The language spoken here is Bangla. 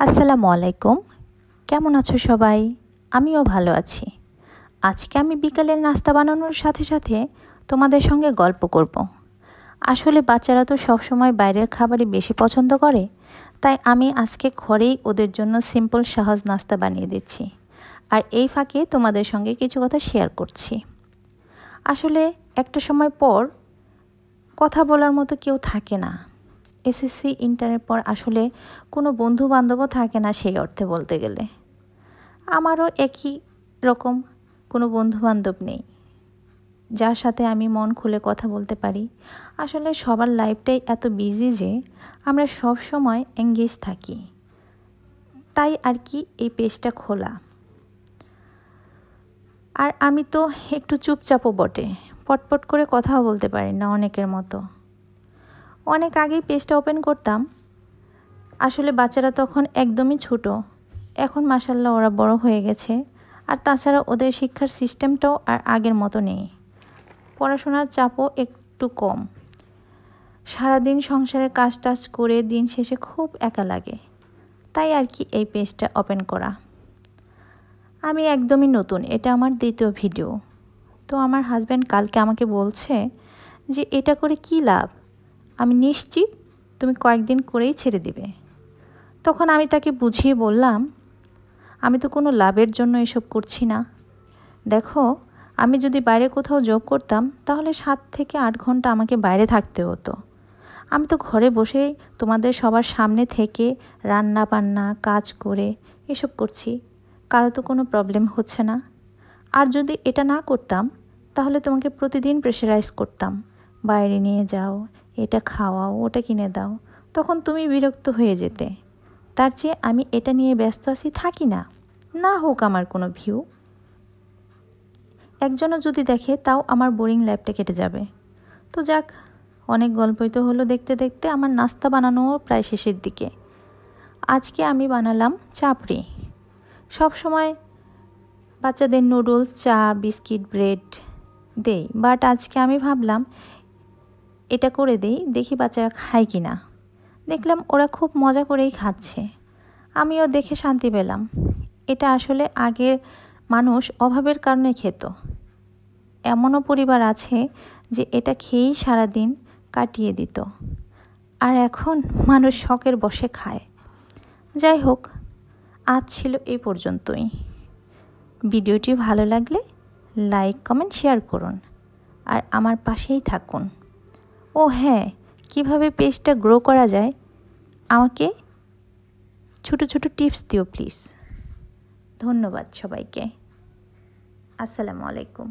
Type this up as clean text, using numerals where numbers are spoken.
আসসালামু আলাইকুম। কেমন আছো সবাই? আমিও ভালো আছি। আজকে আমি বিকালের নাস্তা বানানোর সাথে সাথে তোমাদের সঙ্গে গল্প করব। আসলে বাচ্চারা তো সবসময় বাইরের খাবারই বেশি পছন্দ করে, তাই আমি আজকে ঘরেই ওদের জন্য সিম্পল সহজ নাস্তা বানিয়ে দিচ্ছি। আর এই ফাঁকে তোমাদের সঙ্গে কিছু কথা শেয়ার করছি। আসলে একটা সময় পর কথা বলার মতো কেউ থাকে না। এসএসসি ইন্টারের পর আসলে কোনো বন্ধু বান্ধবও থাকে না সেই অর্থে বলতে গেলে। আমারও একই রকম কোনো বন্ধু বান্ধব নেই যার সাথে আমি মন খুলে কথা বলতে পারি। আসলে সবার লাইফটাই এত বিজি যে আমরা সব সময় এঙ্গেজ থাকি, তাই আর কি এই পেজটা খোলা। আর আমি তো একটু চুপচাপও বটে, পটপট করে কথাও বলতে পারি না অনেকের মতো। অনেক আগেই পেজটা ওপেন করতাম, আসলে বাচ্চারা তখন একদমই ছোট। এখন মাশাআল্লাহ ওরা বড় হয়ে গেছে, আর তাছাড়া ওদের শিক্ষার সিস্টেমটাও আর আগের মতো নেই। পড়াশোনার চাপও একটু কম। সারাদিন সংসারে কাজ টাজ করে দিন শেষে খুব একা লাগে, তাই আর কি এই পেজটা ওপেন করা। আমি একদমই নতুন, এটা আমার দ্বিতীয় ভিডিও। তো আমার হাজব্যান্ড কালকে আমাকে বলছে যে এটা করে কি লাভ, আমি নিশ্চিত তুমি কয়েকদিন করেই ছেড়ে দিবে। তখন আমি তাকে বুঝিয়ে বললাম, আমি তো কোনো লাভের জন্য এসব করছি না। দেখো, আমি যদি বাইরে কোথাও জব করতাম তাহলে 7 থেকে 8 ঘন্টা আমাকে বাইরে থাকতে হতো। আমি তো ঘরে বসেই তোমাদের সবার সামনে থেকে রান্না বান্না কাজ করে এসব করছি, কারো তো কোনো প্রবলেম হচ্ছে না। আর যদি এটা না করতাম তাহলে তোমাকে প্রতিদিন প্রেশারাইজ করতাম, বাইরে নিয়ে যাও, এটা খাওয়াও, ওটা কিনে দাও, তখন তুমি বিরক্ত হয়ে যেতে। তার চেয়ে আমি এটা নিয়ে ব্যস্ত আছি, থাকি না, না হোক আমার কোনো ভিউ। একজনও যদি দেখে তাও আমার বোরিং লাইফটা কেটে যাবে। তো যাক, অনেক গল্পই তো হলো দেখতে দেখতে। আমার নাস্তা বানানো প্রায় শেষের দিকে। আজকে আমি বানালাম চাপড়ি। সব সময় বাচ্চাদের নুডলস, চা, বিস্কিট, ব্রেড দেই, বাট আজকে আমি ভাবলাম এটা করে দেই, দেখি বাচ্চারা খায় কি না। দেখলাম ওরা খুব মজা করেই খাচ্ছে, আমিও দেখে শান্তি পেলাম। এটা আসলে আগের মানুষ অভাবের কারণে খেত। এমনও পরিবার আছে যে এটা খেয়েই সারাদিন কাটিয়ে দিত, আর এখন মানুষ শখের বশে খায়। যাই হোক, আজ ছিল এই পর্যন্তই। ভিডিওটি ভালো লাগলে লাইক, কমেন্ট, শেয়ার করুন, আর আমার পাশেই থাকুন। ও হ্যাঁ, কিভাবে পেজটা গ্রো করা যায় আমাকে ছোট ছোট টিপস দিও প্লিজ। ধন্যবাদ সবাইকে। আসসালামু আলাইকুম।